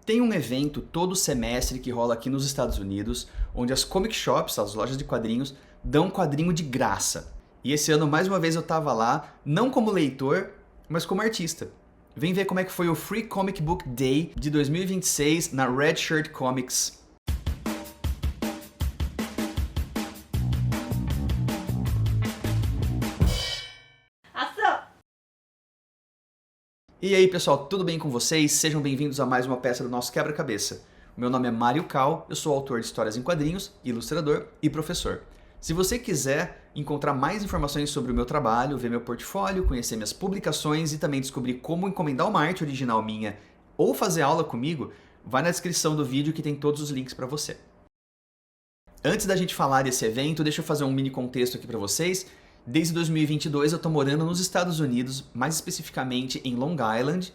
Tem um evento todo semestre que rola aqui nos Estados Unidos, onde as comic shops, as lojas de quadrinhos, dão quadrinho de graça. E esse ano, mais uma vez, eu tava lá, não como leitor, mas como artista. Vem ver como é que foi o Free Comic Book Day de 2026 na Red Shirt Comics. E aí pessoal, tudo bem com vocês? Sejam bem-vindos a mais uma peça do nosso quebra-cabeça. O meu nome é Mário Cal, eu sou autor de histórias em quadrinhos, ilustrador e professor. Se você quiser encontrar mais informações sobre o meu trabalho, ver meu portfólio, conhecer minhas publicações e também descobrir como encomendar uma arte original minha ou fazer aula comigo, vai na descrição do vídeo que tem todos os links para você. Antes da gente falar desse evento, deixa eu fazer um mini contexto aqui para vocês. Desde 2022 eu estou morando nos Estados Unidos, mais especificamente em Long Island,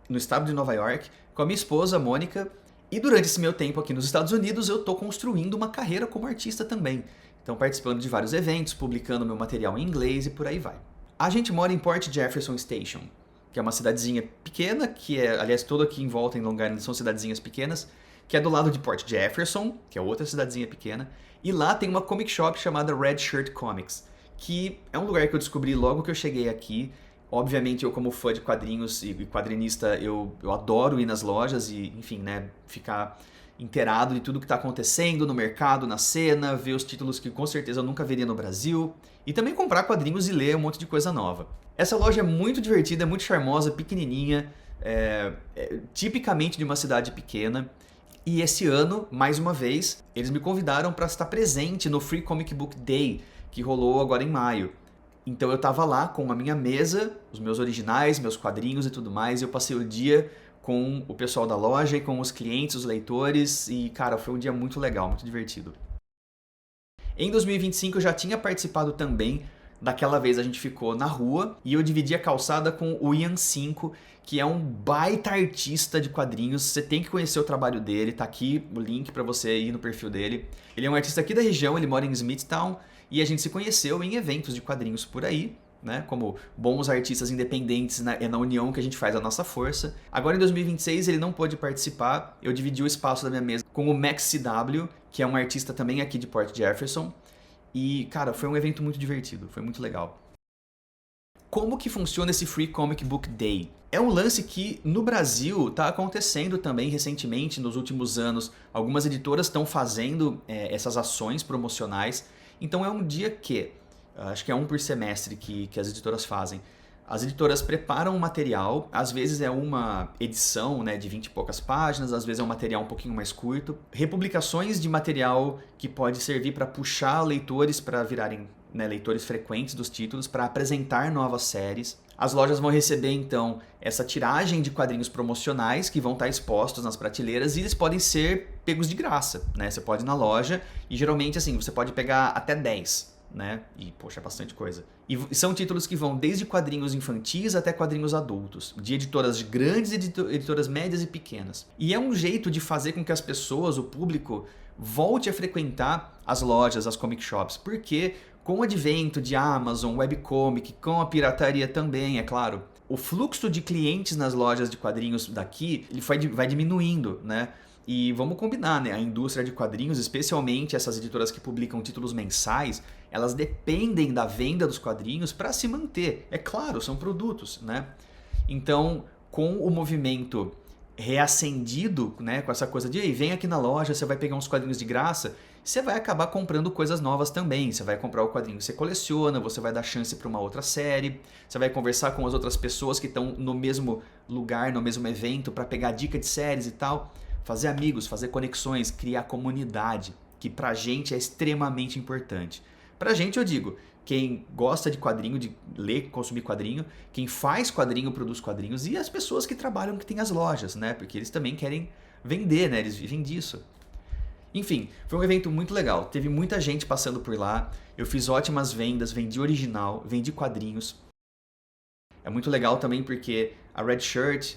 no estado de Nova York, com a minha esposa, Mônica. E durante esse meu tempo aqui nos Estados Unidos eu estou construindo uma carreira como artista também. Então participando de vários eventos, publicando meu material em inglês e por aí vai. A gente mora em Port Jefferson Station, que é uma cidadezinha pequena, que é, aliás, tudo aqui em volta em Long Island são cidadezinhas pequenas, que é do lado de Port Jefferson, que é outra cidadezinha pequena, e lá tem uma comic shop chamada Red Shirt Comics, que é um lugar que eu descobri logo que eu cheguei aqui. Obviamente eu como fã de quadrinhos e quadrinista, eu adoro ir nas lojas e, enfim, né, ficar inteirado de tudo que está acontecendo no mercado, na cena, ver os títulos que com certeza eu nunca veria no Brasil, e também comprar quadrinhos e ler um monte de coisa nova. Essa loja é muito divertida, é muito charmosa, pequenininha, tipicamente de uma cidade pequena. E esse ano, mais uma vez, eles me convidaram para estar presente no Free Comic Book Day, que rolou agora em maio. Então eu tava lá com a minha mesa, os meus originais, meus quadrinhos e tudo mais, e eu passei o dia com o pessoal da loja e com os clientes, os leitores, e cara, foi um dia muito legal, muito divertido. Em 2025 eu já tinha participado também, daquela vez a gente ficou na rua, e eu dividi a calçada com o Ian 5, que é um baita artista de quadrinhos. Você tem que conhecer o trabalho dele, tá aqui o link pra você ir no perfil dele. Ele é um artista aqui da região, ele mora em Smithtown, e a gente se conheceu em eventos de quadrinhos por aí, né? Como bons artistas independentes, é na união que a gente faz a nossa força. Agora em 2026 ele não pôde participar, eu dividi o espaço da minha mesa com o Max CW, que é um artista também aqui de Port Jefferson, e cara, foi um evento muito divertido, foi muito legal. Como que funciona esse Free Comic Book Day? É um lance que no Brasil está acontecendo também recentemente, nos últimos anos. Algumas editoras estão fazendo essas ações promocionais. Então é um dia que, acho que é um por semestre que as editoras fazem. As editoras preparam um material, às vezes é uma edição, né, de 20 e poucas páginas, às vezes é um material um pouquinho mais curto. Republicações de material que pode servir para puxar leitores para virarem, né, leitores frequentes dos títulos, para apresentar novas séries. As lojas vão receber então essa tiragem de quadrinhos promocionais que vão estar expostos nas prateleiras e eles podem ser pegos de graça, né? Você pode ir na loja e geralmente assim, você pode pegar até 10. Né? E, poxa, é bastante coisa. E são títulos que vão desde quadrinhos infantis até quadrinhos adultos, de editoras grandes, editoras médias e pequenas. E é um jeito de fazer com que as pessoas, o público, volte a frequentar as lojas, as comic shops, porque com o advento de Amazon, webcomic, com a pirataria também, é claro, o fluxo de clientes nas lojas de quadrinhos daqui ele vai diminuindo, né? E vamos combinar, né? A indústria de quadrinhos, especialmente essas editoras que publicam títulos mensais, elas dependem da venda dos quadrinhos para se manter. É claro, são produtos, né? Então, com o movimento reacendido, né, com essa coisa de ei, vem aqui na loja, você vai pegar uns quadrinhos de graça, você vai acabar comprando coisas novas também. Você vai comprar o quadrinho que você coleciona, você vai dar chance para uma outra série, você vai conversar com as outras pessoas que estão no mesmo lugar, no mesmo evento para pegar dica de séries e tal. Fazer amigos, fazer conexões, criar comunidade, que pra gente é extremamente importante. Pra gente eu digo, quem gosta de quadrinho, de ler, consumir quadrinho, quem faz quadrinho, produz quadrinhos e as pessoas que trabalham, que tem as lojas, né? Porque eles também querem vender, né? Eles vivem disso. Enfim, foi um evento muito legal, teve muita gente passando por lá, eu fiz ótimas vendas, vendi original, vendi quadrinhos. É muito legal também porque a Red Shirt,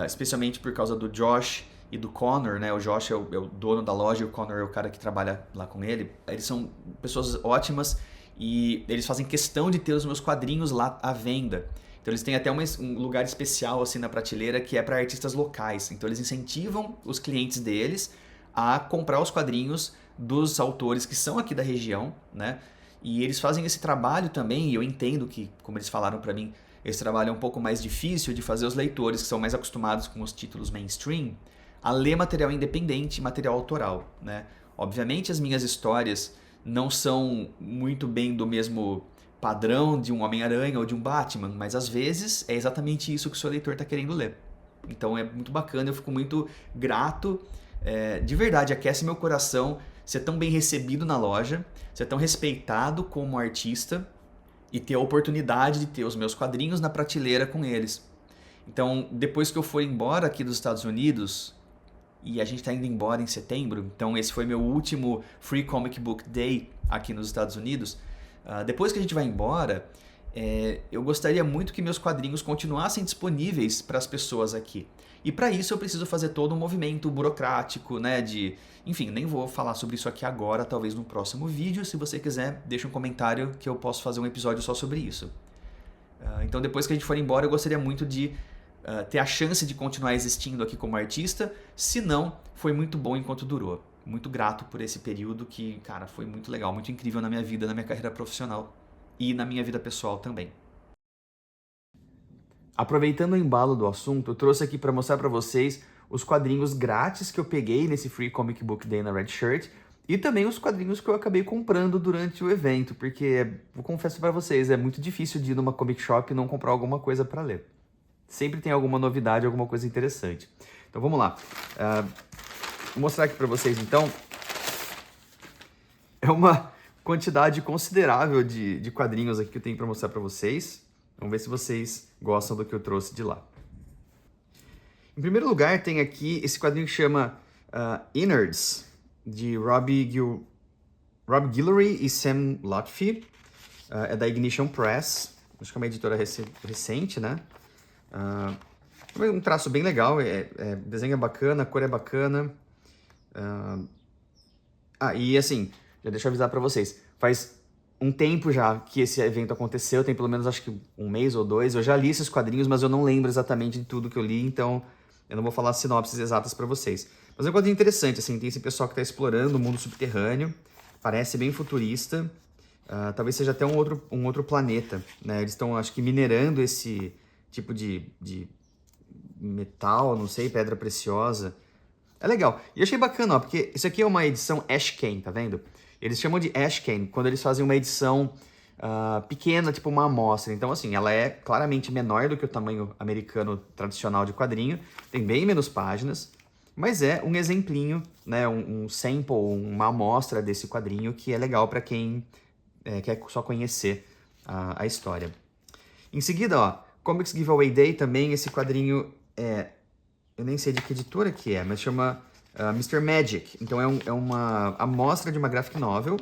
especialmente por causa do Josh e do Connor, né? O Josh é o dono da loja e o Connor é o cara que trabalha lá com ele. Eles são pessoas ótimas e eles fazem questão de ter os meus quadrinhos lá à venda. Então eles têm até um lugar especial assim na prateleira que é para artistas locais. Então eles incentivam os clientes deles a comprar os quadrinhos dos autores que são aqui da região, né? E eles fazem esse trabalho também, e eu entendo que, como eles falaram para mim, esse trabalho é um pouco mais difícil de fazer os leitores que são mais acostumados com os títulos mainstream a ler material independente, material autoral, né? Obviamente as minhas histórias não são muito bem do mesmo padrão de um Homem-Aranha ou de um Batman, mas às vezes é exatamente isso que o seu leitor está querendo ler. Então é muito bacana, eu fico muito grato, de verdade, aquece meu coração ser tão bem recebido na loja, ser tão respeitado como artista e ter a oportunidade de ter os meus quadrinhos na prateleira com eles. Então, depois que eu for embora aqui dos Estados Unidos, e a gente está indo embora em setembro, então esse foi meu último Free Comic Book Day aqui nos Estados Unidos. Depois que a gente vai embora, eu gostaria muito que meus quadrinhos continuassem disponíveis para as pessoas aqui. E para isso eu preciso fazer todo um movimento burocrático, né, enfim, nem vou falar sobre isso aqui agora, talvez no próximo vídeo. Se você quiser, deixa um comentário que eu posso fazer um episódio só sobre isso. Então depois que a gente for embora, eu gostaria muito de ter a chance de continuar existindo aqui como artista. Se não, foi muito bom enquanto durou. Muito grato por esse período que, cara, foi muito legal, muito incrível na minha vida, na minha carreira profissional e na minha vida pessoal também. Aproveitando o embalo do assunto, eu trouxe aqui para mostrar para vocês os quadrinhos grátis que eu peguei nesse Free Comic Book Day na Red Shirt e também os quadrinhos que eu acabei comprando durante o evento, porque, vou confesso para vocês, é muito difícil de ir numa comic shop e não comprar alguma coisa para ler. Sempre tem alguma novidade, alguma coisa interessante. Então vamos lá. Vou mostrar aqui para vocês então. É uma quantidade considerável de quadrinhos aqui que eu tenho para mostrar para vocês. Vamos ver se vocês gostam do que eu trouxe de lá. Em primeiro lugar, tem aqui esse quadrinho que chama Innards, de Rob Guillory e Sam Lotfi. É da Ignition Press. Acho que é uma editora recente, né? Um traço bem legal, desenho é bacana, a cor é bacana. E assim, já deixa eu avisar pra vocês, faz um tempo já que esse evento aconteceu, tem pelo menos acho que um mês ou dois, eu já li esses quadrinhos, mas eu não lembro exatamente de tudo que eu li, então eu não vou falar as sinopses exatas pra vocês. Mas é um quadrinho interessante, assim, tem esse pessoal que tá explorando o mundo subterrâneo, parece bem futurista, talvez seja até um outro planeta, né? Eles estão, acho que, minerando esse tipo de metal, não sei, pedra preciosa. É legal. E eu achei bacana, ó, porque isso aqui é uma edição Ashcan, tá vendo? Eles chamam de Ashcan quando eles fazem uma edição pequena, tipo uma amostra. Então, assim, ela é claramente menor do que o tamanho americano tradicional de quadrinho, tem bem menos páginas, mas é um exemplinho, né, um sample, uma amostra desse quadrinho que é legal para quem quer só conhecer a história. Em seguida, ó, Comics Giveaway Day também, esse quadrinho eu nem sei de que editora que é, mas chama Mr. Magic. Então é uma amostra de uma graphic novel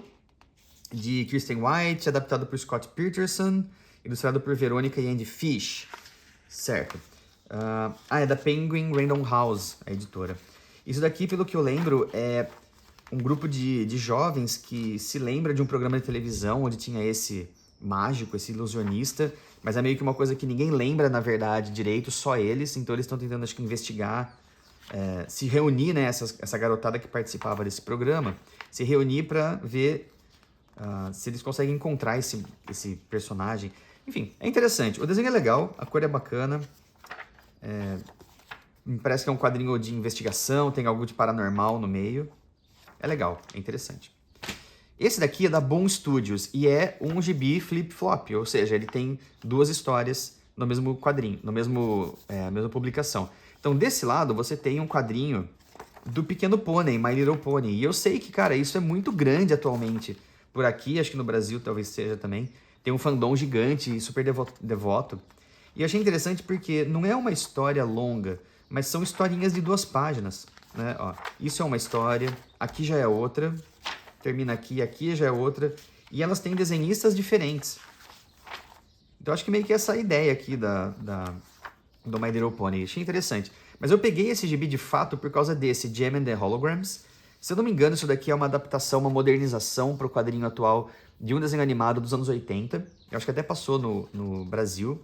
de Kristen White, adaptado por Scott Peterson, ilustrado por Veronica e Andy Fish. Certo. É da Penguin Random House, a editora. Isso daqui, pelo que eu lembro, é um grupo de jovens que se lembra de um programa de televisão onde tinha esse mágico, esse ilusionista, mas é meio que uma coisa que ninguém lembra, na verdade, direito, só eles. Então eles estão tentando, acho que, investigar, se reunir, né, essa garotada que participava desse programa, se reunir para ver se eles conseguem encontrar esse personagem. Enfim, é interessante. O desenho é legal, a cor é bacana, me parece que é um quadrinho de investigação, tem algo de paranormal no meio. É legal, é interessante. Esse daqui é da Boom Studios e é um gibi flip-flop, ou seja, ele tem duas histórias no mesmo quadrinho, na mesma publicação. Então, desse lado, você tem um quadrinho do Pequeno Pônei, My Little Pony. E eu sei que, cara, isso é muito grande atualmente. Por aqui, acho que no Brasil talvez seja também, tem um fandom gigante e super devoto. E eu achei interessante porque não é uma história longa, mas são historinhas de 2 páginas, né? Ó, isso é uma história, aqui já é outra, termina aqui, aqui já é outra, e elas têm desenhistas diferentes. Então acho que meio que essa é a ideia aqui do My Little Pony, achei interessante. Mas eu peguei esse gibi de fato por causa desse, Gem and the Holograms. Se eu não me engano, isso daqui é uma adaptação, uma modernização para o quadrinho atual de um desenho animado dos anos 80. Eu acho que até passou no Brasil.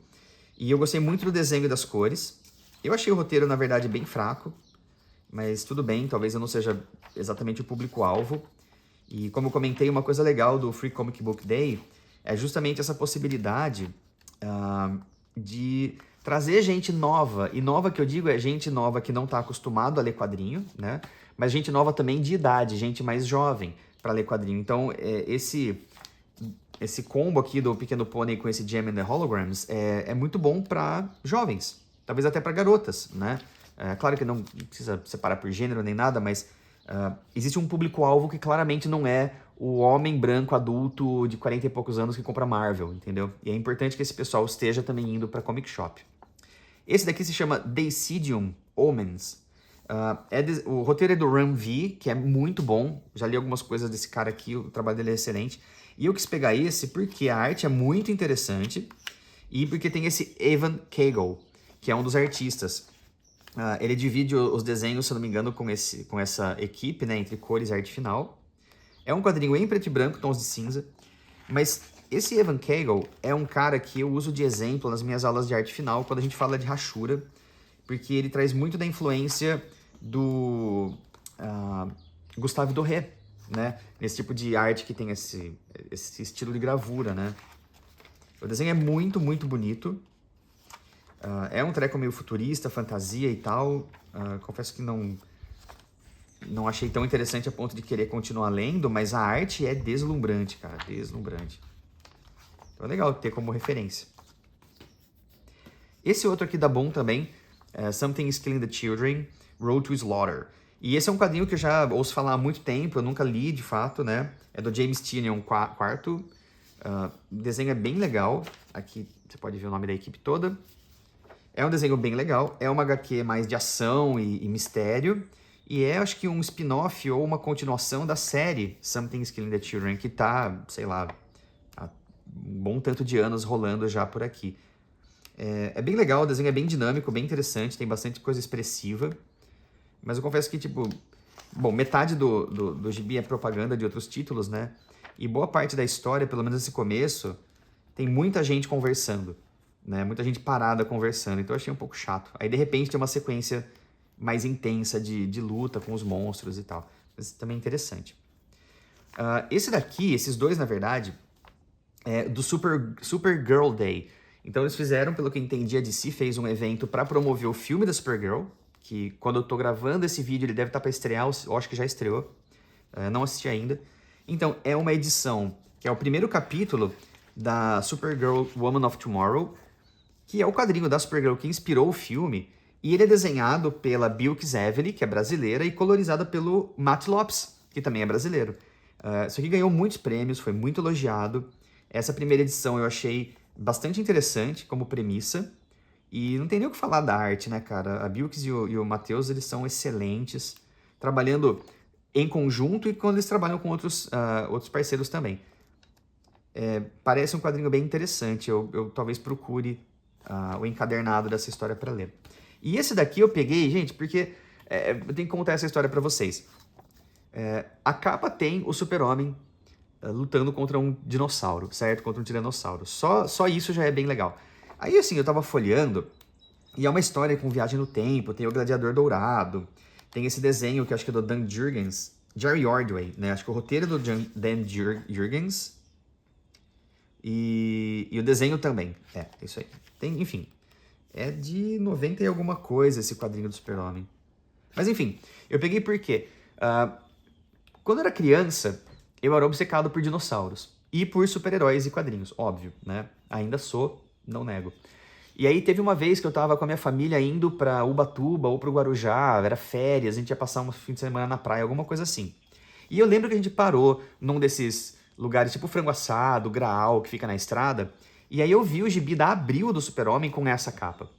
E eu gostei muito do desenho e das cores. Eu achei o roteiro, na verdade, bem fraco, mas tudo bem, talvez eu não seja exatamente o público-alvo. E como eu comentei, uma coisa legal do Free Comic Book Day é justamente essa possibilidade de trazer gente nova. E nova que eu digo é gente nova que não está acostumado a ler quadrinho, né? Mas gente nova também de idade, gente mais jovem para ler quadrinho. Então, esse combo aqui do Pequeno Pônei com esse Gem and the Holograms é muito bom para jovens, talvez até para garotas, né? Claro que não precisa separar por gênero nem nada, mas existe um público-alvo que claramente não é o homem branco adulto de 40 e poucos anos que compra Marvel, entendeu? E é importante que esse pessoal esteja também indo para comic shop. Esse daqui se chama Decidium Omens. O roteiro é do Ram V, que é muito bom. Já li algumas coisas desse cara aqui, o trabalho dele é excelente. E eu quis pegar esse porque a arte é muito interessante e porque tem esse Evan Cagle, que é um dos artistas. Ele divide os desenhos, se eu não me engano, com essa equipe, né, entre cores e arte final. É um quadrinho em preto e branco, tons de cinza, mas esse Evan Cagle é um cara que eu uso de exemplo nas minhas aulas de arte final quando a gente fala de Hashura, porque ele traz muito da influência do Gustave Doré, né? Nesse tipo de arte que tem esse estilo de gravura, né? O desenho é muito, muito bonito. É um treco meio futurista, fantasia e tal. Confesso que não achei tão interessante a ponto de querer continuar lendo, mas a arte é deslumbrante, cara, deslumbrante. Então é legal ter como referência. Esse outro aqui dá bom também, Something is Killing the Children, Road to Slaughter. E esse é um quadrinho que eu já ouço falar há muito tempo, eu nunca li de fato, né? É do James Tynion IV. O desenho é bem legal, aqui você pode ver o nome da equipe toda. É um desenho bem legal, é uma HQ mais de ação e mistério, e acho que um spin-off ou uma continuação da série Something is Killing the Children, que tá, sei lá, há um bom tanto de anos rolando já por aqui. É bem legal, o desenho é bem dinâmico, bem interessante, tem bastante coisa expressiva, mas eu confesso que, tipo, bom, metade do gibi é propaganda de outros títulos, né? E boa parte da história, pelo menos nesse começo, tem muita gente conversando, né? Muita gente parada conversando, então eu achei um pouco chato. Aí, de repente, tem uma sequência mais intensa de luta com os monstros e tal. Mas também é interessante. Esse daqui, esses dois, na verdade, é do Supergirl Day. Então eles fizeram, pelo que eu entendi, a DC fez um evento para promover o filme da Supergirl, que quando eu tô gravando esse vídeo ele deve estar para estrear, eu acho que já estreou, não assisti ainda. Então é uma edição, que é o primeiro capítulo da Supergirl Woman of Tomorrow, que é o quadrinho da Supergirl que inspirou o filme, e ele é desenhado pela Bilk Zevely, que é brasileira, e colorizada pelo Matt Lopes, que também é brasileiro. Isso aqui ganhou muitos prêmios, foi muito elogiado. Essa primeira edição eu achei bastante interessante como premissa, e não tem nem o que falar da arte, né, cara? A Bilks e o Matheus, eles são excelentes, trabalhando em conjunto e quando eles trabalham com outros parceiros também. Parece um quadrinho bem interessante, eu talvez procure o encadernado dessa história para ler. E esse daqui eu peguei, gente, porque eu tenho que contar essa história para vocês. A capa tem o Super-Homem lutando contra um dinossauro, certo? Contra um tiranossauro. Só isso já é bem legal. Aí, assim, eu tava folheando, e é uma história com viagem no tempo, tem o Gladiador Dourado, tem esse desenho que acho que é do Dan Jurgens, Jerry Ordway, né? Acho que o roteiro é do Dan Jurgens, e o desenho também. É isso aí. Tem, enfim, é de 90 e alguma coisa esse quadrinho do Super-Homem. Mas, enfim, eu peguei porque quando eu era criança, eu era obcecado por dinossauros e por super-heróis e quadrinhos, óbvio, né? Ainda sou, não nego. E aí teve uma vez que eu tava com a minha família indo pra Ubatuba ou pro Guarujá, era férias, a gente ia passar um fim de semana na praia, alguma coisa assim. E eu lembro que a gente parou num desses lugares tipo Frango Assado, Graal, que fica na estrada, e aí eu vi o gibi da Abril do Super-Homem com essa capa.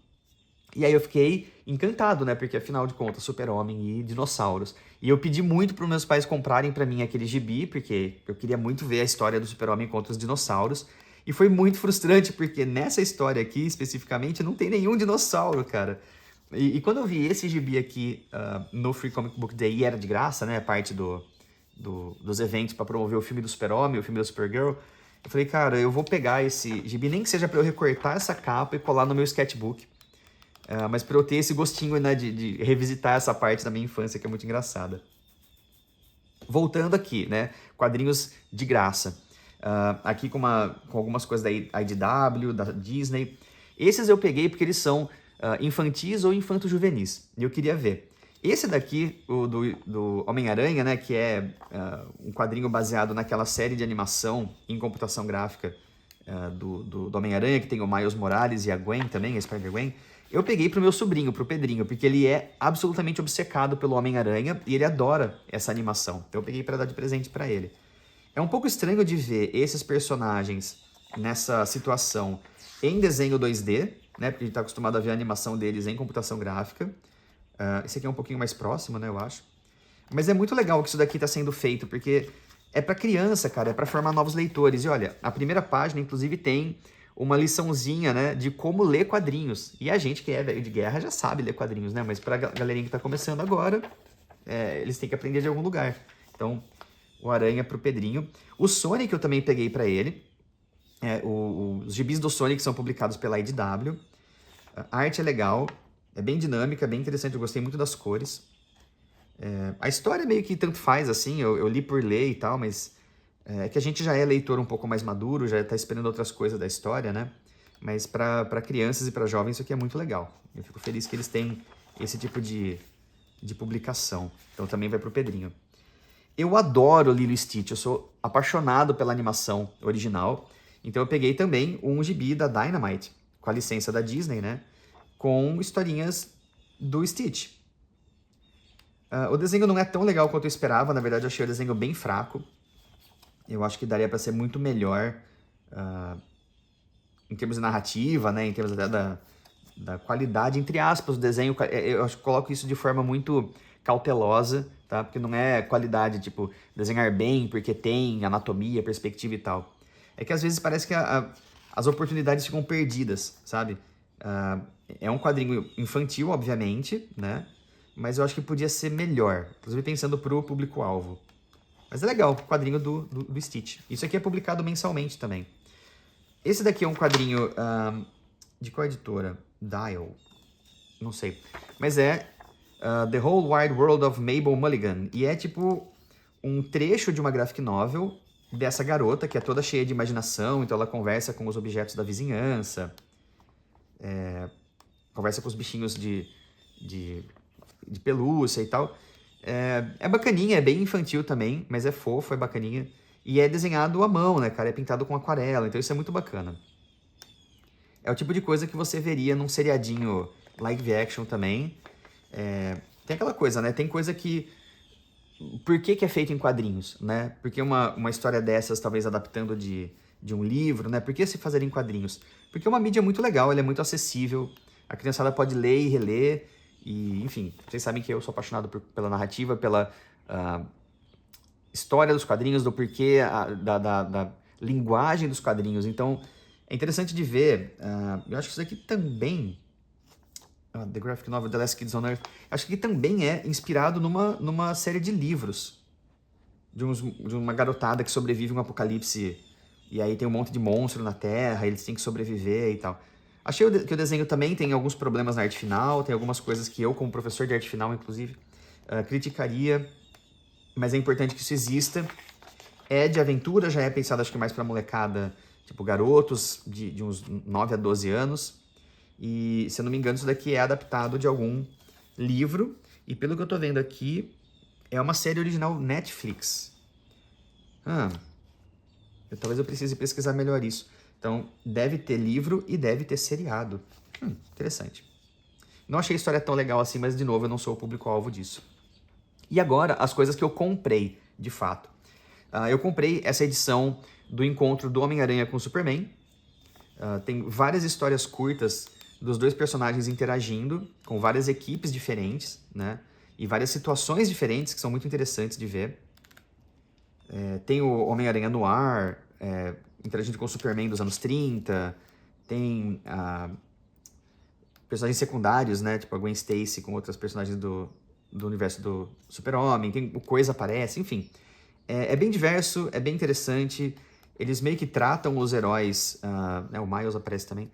E aí eu fiquei encantado, né? Porque afinal de contas, Super-Homem e dinossauros. E eu pedi muito para os meus pais comprarem para mim aquele gibi, porque eu queria muito ver a história do Super-Homem contra os dinossauros. E foi muito frustrante, porque nessa história aqui, especificamente, não tem nenhum dinossauro, cara. E quando eu vi esse gibi aqui no Free Comic Book Day, e era de graça, né? Parte dos eventos para promover o filme do Super-Homem, o filme da Supergirl, Eu falei, cara, eu vou pegar esse gibi, nem que seja pra eu recortar essa capa e colar no meu sketchbook. Mas pra eu ter esse gostinho, né, de revisitar essa parte da minha infância que é muito engraçada. Voltando aqui, né, quadrinhos de graça. Aqui com algumas coisas da IDW, da Disney. Esses eu peguei porque eles são infantis ou infanto-juvenis. E eu queria ver. Esse daqui, o do Homem-Aranha, né, que é um quadrinho baseado naquela série de animação em computação gráfica do Homem-Aranha, que tem o Miles Morales e a Gwen também, a Spider-Gwen. Eu peguei pro meu sobrinho, pro Pedrinho, porque ele é absolutamente obcecado pelo Homem-Aranha e ele adora essa animação. Então eu peguei para dar de presente para ele. É um pouco estranho de ver esses personagens nessa situação em desenho 2D, né? Porque a gente tá acostumado a ver a animação deles em computação gráfica. Esse aqui é um pouquinho mais próximo, né, eu acho. Mas é muito legal que isso daqui tá sendo feito, porque é para criança, cara, é para formar novos leitores. E olha, a primeira página, inclusive, tem uma liçãozinha, né, de como ler quadrinhos. E a gente que é velho de guerra já sabe ler quadrinhos, né? Mas pra galerinha que tá começando agora, eles têm que aprender de algum lugar. Então, o Aranha pro Pedrinho. O Sonic eu também peguei pra ele. Os gibis do Sonic são publicados pela IDW. A arte é legal, é bem dinâmica, bem interessante, eu gostei muito das cores. A história meio que tanto faz, assim, eu li por ler e tal, mas é que a gente já é leitor um pouco mais maduro, já tá esperando outras coisas da história, né? Mas para crianças e para jovens isso aqui é muito legal. Eu fico feliz que eles têm esse tipo de publicação. Então também vai pro Pedrinho. Eu adoro Lilo e Stitch, eu sou apaixonado pela animação original. Então eu peguei também um gibi da Dynamite, com a licença da Disney, né? Com historinhas do Stitch. O desenho não é tão legal quanto eu esperava, na verdade eu achei o desenho bem fraco. Eu acho que daria para ser muito melhor em termos de narrativa, né? Em termos até da qualidade, entre aspas, do desenho. Eu acho que coloco isso de forma muito cautelosa, tá? Porque não é qualidade, tipo, desenhar bem porque tem anatomia, perspectiva e tal. É que às vezes parece que as oportunidades ficam perdidas, sabe? É um quadrinho infantil, obviamente, né? Mas eu acho que podia ser melhor, inclusive pensando pro público-alvo. Mas é legal, o quadrinho do Stitch. Isso aqui é publicado mensalmente também. Esse daqui é um quadrinho de qual editora? Dial. Não sei. Mas é The Whole Wide World of Mabel Mulligan. E é tipo um trecho de uma graphic novel dessa garota, que é toda cheia de imaginação. Então ela conversa com os objetos da vizinhança. Conversa com os bichinhos de pelúcia e tal. É bacaninha, é bem infantil também, mas é fofo, é bacaninha. E é desenhado à mão, né, cara? É pintado com aquarela, então isso é muito bacana. É o tipo de coisa que você veria num seriadinho live action também. Tem aquela coisa, né? Tem coisa que... Por que é feito em quadrinhos, né? Por que uma história dessas, talvez adaptando de um livro, né? Por que se fazer em quadrinhos? Porque é uma mídia muito legal, ela é muito acessível. A criançada pode ler e reler. E, enfim, vocês sabem que eu sou apaixonado pela narrativa, pela história dos quadrinhos, do porquê, da linguagem dos quadrinhos. Então, é interessante de ver. Eu acho que isso aqui também... The Graphic Novel The Last Kids on Earth. Acho que também é inspirado numa série de livros. De uma garotada que sobrevive a um apocalipse. E aí tem um monte de monstro na Terra, eles têm que sobreviver e tal. Achei que o desenho também tem alguns problemas na arte final, tem algumas coisas que eu, como professor de arte final, inclusive, criticaria, mas é importante que isso exista. É de aventura, já é pensado acho que mais pra molecada, tipo garotos de uns 9 a 12 anos. E, se eu não me engano, isso daqui é adaptado de algum livro. E pelo que eu tô vendo aqui, é uma série original Netflix. Talvez eu precise pesquisar melhor isso. Então, deve ter livro e deve ter seriado. Interessante. Não achei a história tão legal assim, mas, de novo, eu não sou o público-alvo disso. E agora, as coisas que eu comprei, de fato. Eu comprei essa edição do encontro do Homem-Aranha com o Superman. Tem várias histórias curtas dos dois personagens interagindo, com várias equipes diferentes, né? E várias situações diferentes, que são muito interessantes de ver. Tem o Homem-Aranha no ar, interagindo com o Superman dos anos 30, tem personagens secundários, né, tipo a Gwen Stacy com outras personagens do universo do Super-Homem, o Coisa aparece, enfim. É bem diverso, é bem interessante, eles meio que tratam os heróis... o Miles aparece também.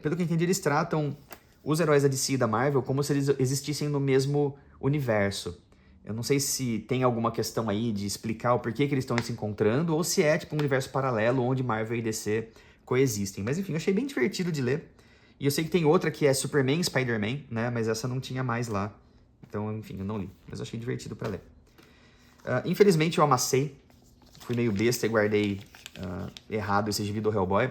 Pelo que eu entendi, eles tratam os heróis da DC e da Marvel como se eles existissem no mesmo universo. Eu não sei se tem alguma questão aí de explicar o porquê que eles estão se encontrando, ou se é tipo um universo paralelo onde Marvel e DC coexistem. Mas enfim, eu achei bem divertido de ler. E eu sei que tem outra que é Superman e Spider-Man, né? Mas essa não tinha mais lá. Então, enfim, eu não li. Mas eu achei divertido pra ler. Infelizmente eu amassei. Fui meio besta e guardei errado esse gibi do Hellboy.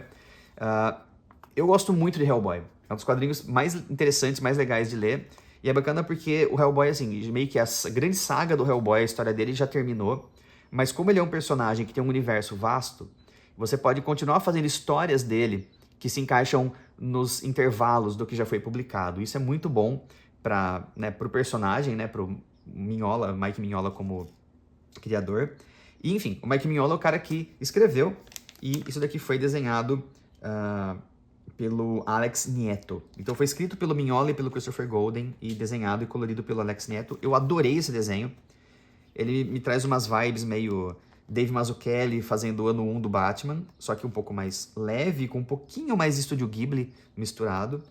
Eu gosto muito de Hellboy. É um dos quadrinhos mais interessantes, mais legais de ler. E é bacana porque o Hellboy, assim, meio que a grande saga do Hellboy, a história dele já terminou. Mas como ele é um personagem que tem um universo vasto, você pode continuar fazendo histórias dele que se encaixam nos intervalos do que já foi publicado. Isso é muito bom para, né, pro personagem, né, pro Mignola, Mike Mignola como criador. E, enfim, o Mike Mignola é o cara que escreveu, e isso daqui foi desenhado pelo Alex Nieto. Então foi escrito pelo Mignola e pelo Christopher Golden e desenhado e colorido pelo Alex Nieto. Eu adorei esse desenho. Ele me traz umas vibes meio Dave Mazzucchelli fazendo o ano 1 do Batman, só que um pouco mais leve, com um pouquinho mais de Estúdio Ghibli misturado.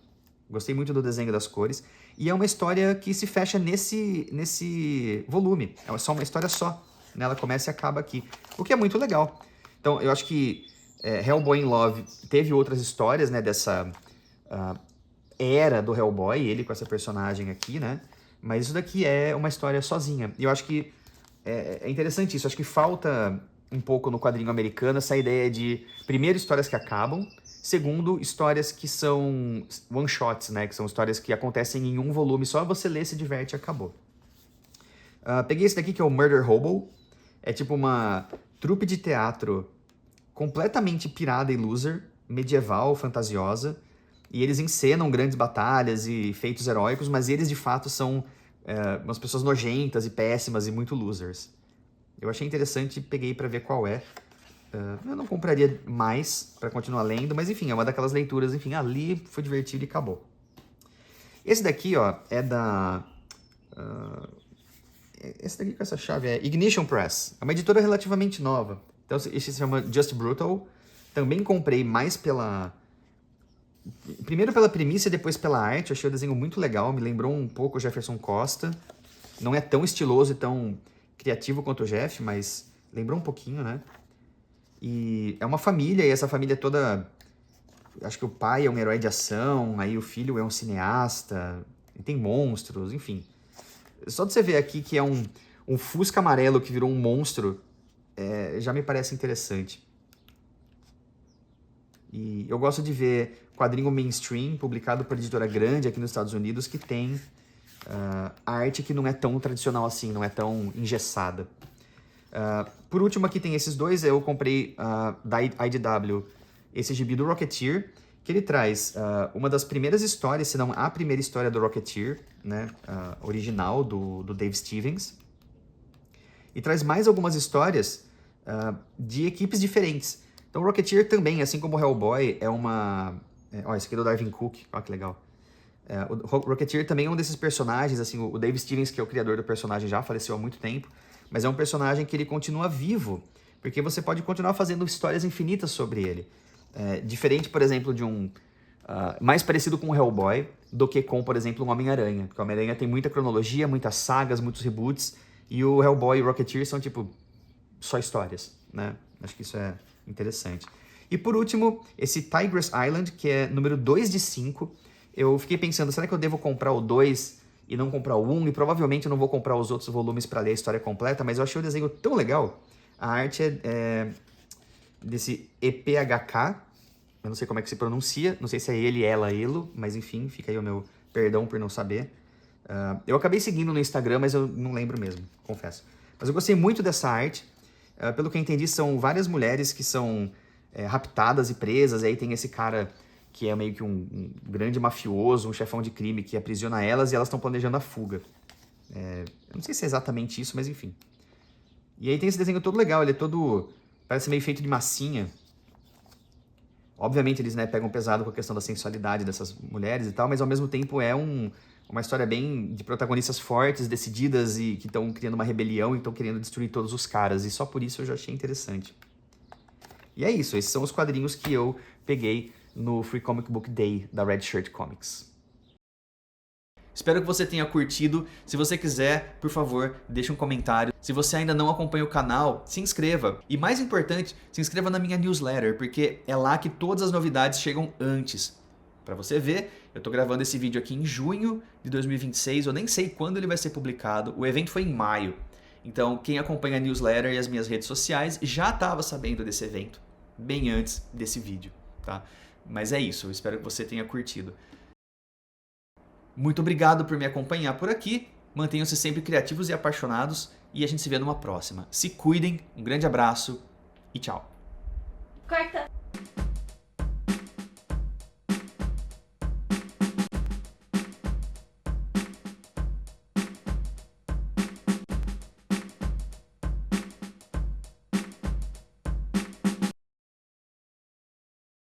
Gostei muito do desenho das cores. E é uma história que se fecha nesse volume. É só uma história só. Né? Ela começa e acaba aqui. O que é muito legal. Então, eu acho que Hellboy in Love teve outras histórias, né, dessa era do Hellboy, ele com essa personagem aqui, né? Mas isso daqui é uma história sozinha. E eu acho que é interessante isso. Acho que falta um pouco no quadrinho americano essa ideia de, primeiro, histórias que acabam, segundo, histórias que são one-shots, né? Que são histórias que acontecem em um volume só, você lê, se diverte e acabou. Peguei esse daqui que é o Murder Hobo. É tipo uma trupe de teatro completamente pirada e loser, medieval, fantasiosa, e eles encenam grandes batalhas e feitos heróicos, mas eles de fato são umas pessoas nojentas e péssimas e muito losers. Eu achei interessante e peguei pra ver qual é. Eu não compraria mais pra continuar lendo, mas enfim, é uma daquelas leituras, enfim, ali foi divertido e acabou. Esse daqui, ó, é da... esse daqui com essa chave é Ignition Press. É uma editora relativamente nova. Então, esse se chama Just Brutal. Também comprei mais primeiro pela premissa e depois pela arte. Eu achei o desenho muito legal. Me lembrou um pouco o Jefferson Costa. Não é tão estiloso e tão criativo quanto o Jeff, mas lembrou um pouquinho, né? E é uma família, e essa família toda... Acho que o pai é um herói de ação, aí o filho é um cineasta, e tem monstros, enfim. Só de você ver aqui que é um Fusca amarelo que virou um monstro, já me parece interessante. E eu gosto de ver quadrinho mainstream, publicado por editora grande aqui nos Estados Unidos, que tem arte que não é tão tradicional assim, não é tão engessada. Por último, aqui tem esses dois. Eu comprei da IDW esse gibi do Rocketeer, que ele traz uma das primeiras histórias, se não a primeira história do Rocketeer, né, original do Dave Stevens. E traz mais algumas histórias de equipes diferentes. Então o Rocketeer também, assim como o Hellboy, é uma... esse aqui é do Darwin Cook, olha que legal. O Rocketeer também é um desses personagens, assim, o Dave Stevens, que é o criador do personagem, já faleceu há muito tempo, mas é um personagem que ele continua vivo, porque você pode continuar fazendo histórias infinitas sobre ele. Diferente, por exemplo, de mais parecido com o Hellboy do que com, por exemplo, um Homem-Aranha. Porque o Homem-Aranha tem muita cronologia, muitas sagas, muitos reboots, e o Hellboy e o Rocketeer são, tipo, só histórias, né? Acho que isso é interessante. E por último, esse Tigress Island, que é número 2 de 5. Eu fiquei pensando, será que eu devo comprar o 2 e não comprar o 1? E provavelmente eu não vou comprar os outros volumes para ler a história completa, mas eu achei o desenho tão legal. A arte é desse EPHK, eu não sei como é que se pronuncia, não sei se é ele, ela, elo, mas enfim, fica aí o meu perdão por não saber. Eu acabei seguindo no Instagram, mas eu não lembro mesmo, confesso. Mas eu gostei muito dessa arte. Pelo que eu entendi, são várias mulheres que são raptadas e presas, e aí tem esse cara que é meio que um grande mafioso, um chefão de crime que aprisiona elas e elas estão planejando a fuga. Eu não sei se é exatamente isso, mas enfim. E aí tem esse desenho todo legal, ele é todo... parece meio feito de massinha. Obviamente eles, né, pegam pesado com a questão da sensualidade dessas mulheres e tal, mas ao mesmo tempo é uma história bem de protagonistas fortes, decididas e que estão criando uma rebelião e estão querendo destruir todos os caras. E só por isso eu já achei interessante. E é isso, esses são os quadrinhos que eu peguei no Free Comic Book Day da Red Shirt Comics. Espero que você tenha curtido. Se você quiser, por favor, deixe um comentário. Se você ainda não acompanha o canal, se inscreva. E mais importante, se inscreva na minha newsletter, porque é lá que todas as novidades chegam antes. Para você ver, eu estou gravando esse vídeo aqui em junho de 2026, eu nem sei quando ele vai ser publicado. O evento foi em maio. Então, quem acompanha a newsletter e as minhas redes sociais já estava sabendo desse evento, bem antes desse vídeo, tá? Mas é isso, eu espero que você tenha curtido. Muito obrigado por me acompanhar por aqui. Mantenham-se sempre criativos e apaixonados e a gente se vê numa próxima. Se cuidem, um grande abraço e tchau. Corta!